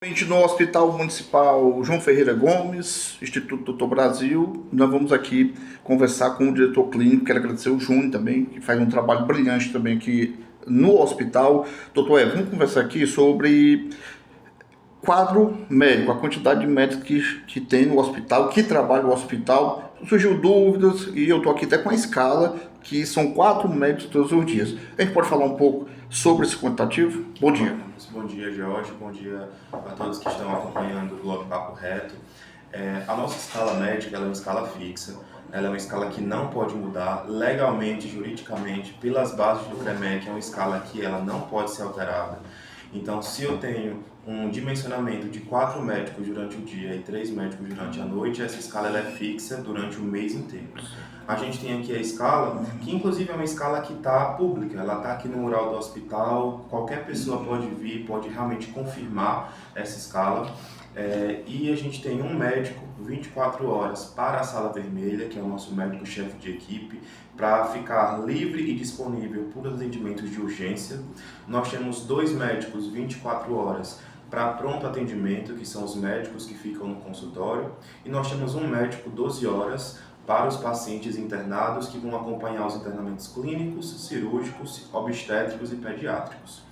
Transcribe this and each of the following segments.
No Hospital Municipal João Ferreira Gomes, Instituto Doutor Brasil, nós vamos aqui conversar com o diretor clínico. Quero agradecer o Júnior também, que faz um trabalho brilhante também aqui no hospital. Doutor Evo, vamos conversar aqui sobre quadro médico, a quantidade de médicos que tem no hospital, que trabalham no hospital. Surgiu dúvidas e eu estou aqui até com a escala, que são 4 médicos todos os dias. A gente pode falar um pouco sobre esse quantitativo? Bom dia. Bom dia, Jorge. Bom dia a todos que estão acompanhando o Blog Papo Reto. A nossa escala médica ela é uma escala fixa, ela é uma escala que não pode mudar legalmente, juridicamente, pelas bases do CREMEC, é uma escala que ela não pode ser alterada. Então, se eu tenho um dimensionamento de 4 médicos durante o dia e 3 médicos durante a noite, essa escala ela é fixa durante o mês inteiro. A gente tem aqui a escala, que inclusive é uma escala que está pública, ela está aqui no mural do hospital, qualquer pessoa pode vir, pode realmente confirmar essa escala. E a gente tem um médico 24 horas para a sala vermelha, que é o nosso médico-chefe de equipe, para ficar livre e disponível para os atendimentos de urgência. Nós temos 2 médicos 24 horas para pronto atendimento, que são os médicos que ficam no consultório, e nós temos um médico 12 horas para os pacientes internados que vão acompanhar os internamentos clínicos, cirúrgicos, obstétricos e pediátricos.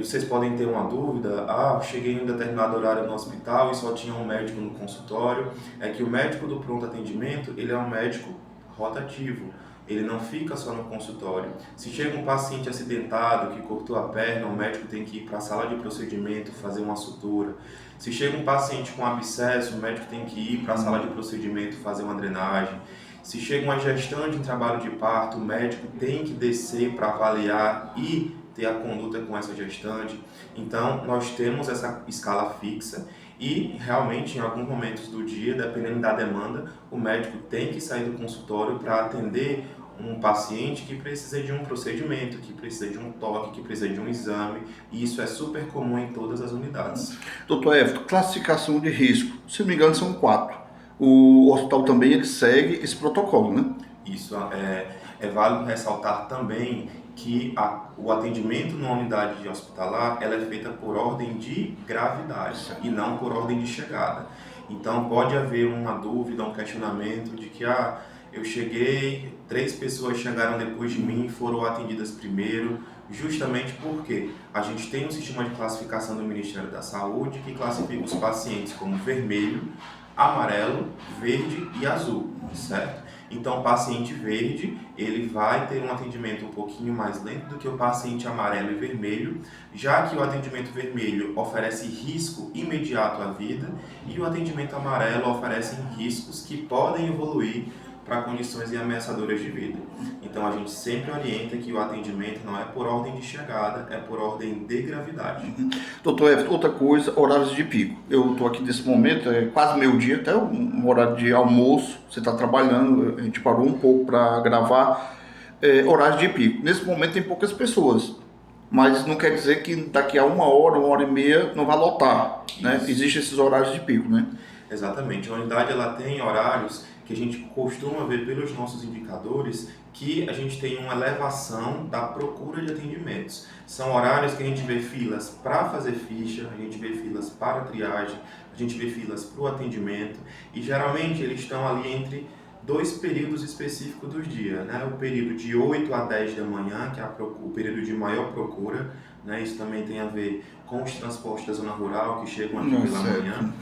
Vocês podem ter uma dúvida, cheguei em um determinado horário no hospital e só tinha um médico no consultório. É que o médico do pronto atendimento, ele é um médico rotativo, ele não fica só no consultório. Se chega um paciente acidentado que cortou a perna, o médico tem que ir para a sala de procedimento fazer uma sutura. Se chega um paciente com abscesso, o médico tem que ir para a sala de procedimento fazer uma drenagem. Se chega uma gestante em trabalho de parto, o médico tem que descer para avaliar e ter a conduta com essa gestante. Então, nós temos essa escala fixa e, realmente, em alguns momentos do dia, dependendo da demanda, o médico tem que sair do consultório para atender um paciente que precisa de um procedimento, que precisa de um toque, que precisa de um exame, e isso é super comum em todas as unidades. Doutor Everton, classificação de risco, se não me engano são 4. O hospital também ele segue esse protocolo, né? Isso é válido ressaltar também que o atendimento na unidade hospitalar ela é feita por ordem de gravidade e não por ordem de chegada. Então pode haver uma dúvida, um questionamento de que eu cheguei, 3 pessoas chegaram depois de mim e foram atendidas primeiro, justamente porque a gente tem um sistema de classificação do Ministério da Saúde que classifica os pacientes como vermelho, amarelo, verde e azul, certo? Então, o paciente verde, ele vai ter um atendimento um pouquinho mais lento do que o paciente amarelo e vermelho, já que o atendimento vermelho oferece risco imediato à vida e o atendimento amarelo oferece riscos que podem evoluir para condições ameaçadoras de vida. Então, a gente sempre orienta que o atendimento não é por ordem de chegada, é por ordem de gravidade. Doutor Everton, outra coisa, horários de pico. Eu estou aqui nesse momento, é quase meio-dia, até um horário de almoço, você está trabalhando, a gente parou um pouco para gravar, horários de pico. Nesse momento tem poucas pessoas, mas não quer dizer que daqui a 1 hora e meia não vai lotar, né? Existem esses horários de pico, né? Exatamente, a unidade ela tem horários que a gente costuma ver pelos nossos indicadores que a gente tem uma elevação da procura de atendimentos. São horários que a gente vê filas para fazer ficha, a gente vê filas para triagem, a gente vê filas para o atendimento e geralmente eles estão ali entre 2 períodos específicos dos dias, né? O período de 8 a 10 da manhã, que é o período de maior procura, né? Isso também tem a ver com os transportes da zona rural que chegam aqui pela manhã.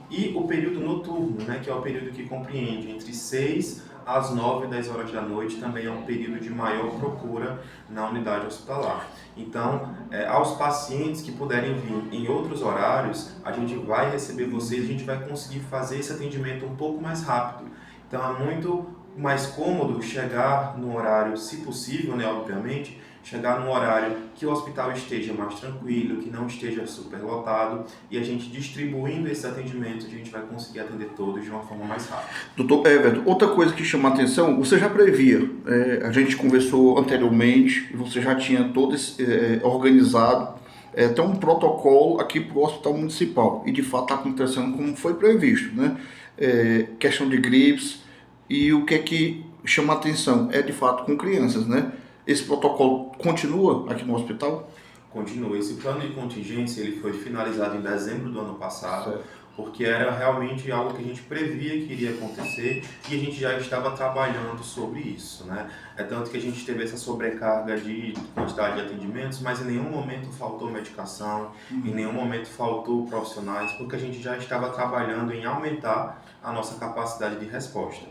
E o período noturno, né, que é o período que compreende entre 6 às 9 e 10 horas da noite, também é um período de maior procura na unidade hospitalar. Então, aos pacientes que puderem vir em outros horários, a gente vai receber vocês, a gente vai conseguir fazer esse atendimento um pouco mais rápido. Então, é muito mais cômodo chegar no horário, se possível, né, obviamente, chegar num horário que o hospital esteja mais tranquilo, que não esteja superlotado, e a gente distribuindo esses atendimentos, a gente vai conseguir atender todos de uma forma mais rápida. Doutor Everton, outra coisa que chama a atenção, você já previa, a gente conversou anteriormente, você já tinha todo organizado, tem um protocolo aqui para o Hospital Municipal, e de fato está acontecendo como foi previsto, né? Questão de gripes, e o que é que chama a atenção é de fato com crianças, né? Esse protocolo continua aqui no hospital? Continua. Esse plano de contingência ele foi finalizado em dezembro do ano passado, Certo. porque era realmente algo que a gente previa que iria acontecer e a gente já estava trabalhando sobre isso, né? É tanto que a gente teve essa sobrecarga de quantidade de atendimentos, mas em nenhum momento faltou medicação, em nenhum momento faltou profissionais, porque a gente já estava trabalhando em aumentar a nossa capacidade de resposta.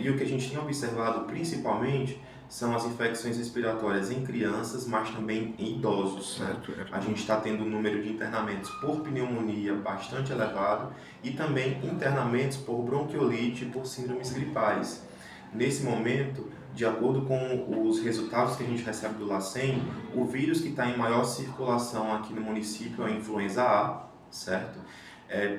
E o que a gente tem observado principalmente são as infecções respiratórias em crianças, mas também em idosos, né? Certo. A gente está tendo um número de internamentos por pneumonia bastante elevado e também internamentos por bronquiolite e por síndromes gripais. Nesse momento, de acordo com os resultados que a gente recebe do LACEN, o vírus que está em maior circulação aqui no município é a influenza A, certo?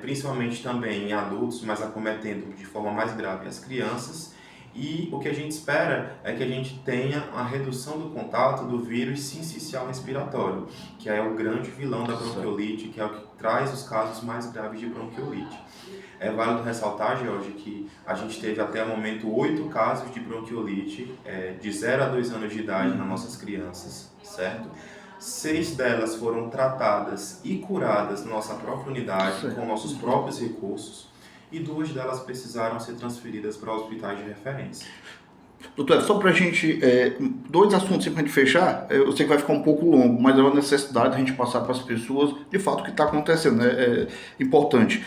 Principalmente também em adultos, mas acometendo de forma mais grave as crianças. E o que a gente espera é que a gente tenha a redução do contato do vírus sincicial respiratório, que é o grande vilão da bronquiolite, que é o que traz os casos mais graves de bronquiolite. É válido ressaltar, Jorge, que a gente teve até o momento 8 casos de bronquiolite de 0 a 2 anos de idade nas nossas crianças, certo? 6 delas foram tratadas e curadas na nossa própria unidade, com nossos próprios recursos, e 2 delas precisaram ser transferidas para hospitais de referência. Doutor, só para a gente, 2 assuntos para a gente fechar, eu sei que vai ficar um pouco longo, mas é uma necessidade a gente passar para as pessoas, de fato, o que está acontecendo, né? É importante.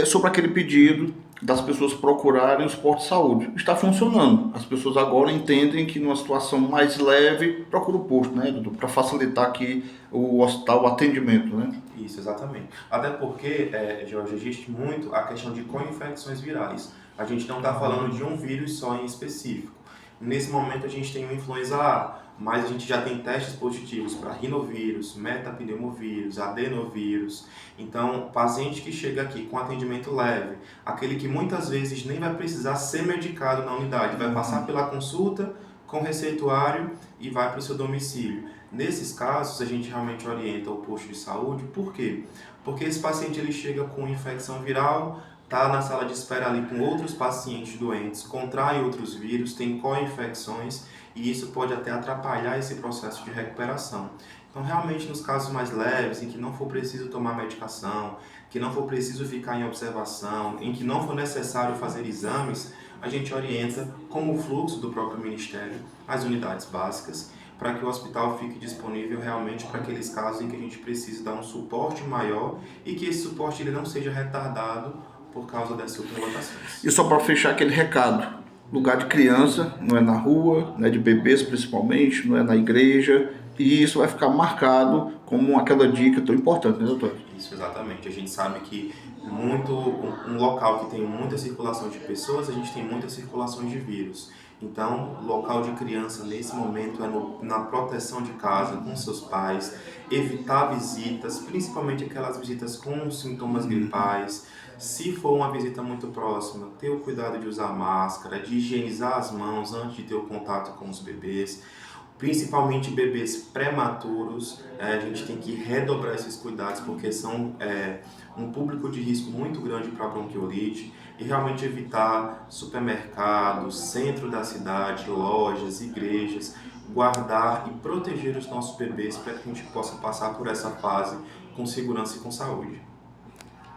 Sobre aquele pedido das pessoas procurarem os postos de saúde. Está funcionando. As pessoas agora entendem que numa situação mais leve, procura o posto, né, doutor? Para facilitar aqui o hospital, o atendimento, né? Isso, exatamente. Até porque, Jorge, existe muito a questão de co-infecções virais. A gente não está falando de um vírus só em específico. Nesse momento a gente tem o influenza A, mas a gente já tem testes positivos para rinovírus, metapneumovírus, adenovírus. Então, paciente que chega aqui com atendimento leve, aquele que muitas vezes nem vai precisar ser medicado na unidade, vai passar pela consulta com receituário e vai para o seu domicílio. Nesses casos, a gente realmente orienta o posto de saúde. Por quê? Porque esse paciente ele chega com infecção viral, está na sala de espera ali com outros pacientes doentes, contrai outros vírus, tem co-infecções e isso pode até atrapalhar esse processo de recuperação. Então, realmente, nos casos mais leves, em que não for preciso tomar medicação, que não for preciso ficar em observação, em que não for necessário fazer exames, a gente orienta, como o fluxo do próprio Ministério, as unidades básicas, para que o hospital fique disponível realmente para aqueles casos em que a gente precisa dar um suporte maior e que esse suporte ele não seja retardado por causa das superlotações. E só para fechar aquele recado, lugar de criança, não é na rua, não é de bebês principalmente, não é na igreja, e isso vai ficar marcado como aquela dica tão importante, né, doutor? Isso, exatamente. A gente sabe que um local que tem muita circulação de pessoas, a gente tem muita circulação de vírus. Então, local de criança nesse momento é na proteção de casa, com seus pais, evitar visitas, principalmente aquelas visitas com sintomas gripais. Se for uma visita muito próxima, ter o cuidado de usar máscara, de higienizar as mãos antes de ter o contato com os bebês. Principalmente bebês prematuros, a gente tem que redobrar esses cuidados porque são um público de risco muito grande para a bronquiolite e realmente evitar supermercados, centro da cidade, lojas, igrejas, guardar e proteger os nossos bebês para que a gente possa passar por essa fase com segurança e com saúde.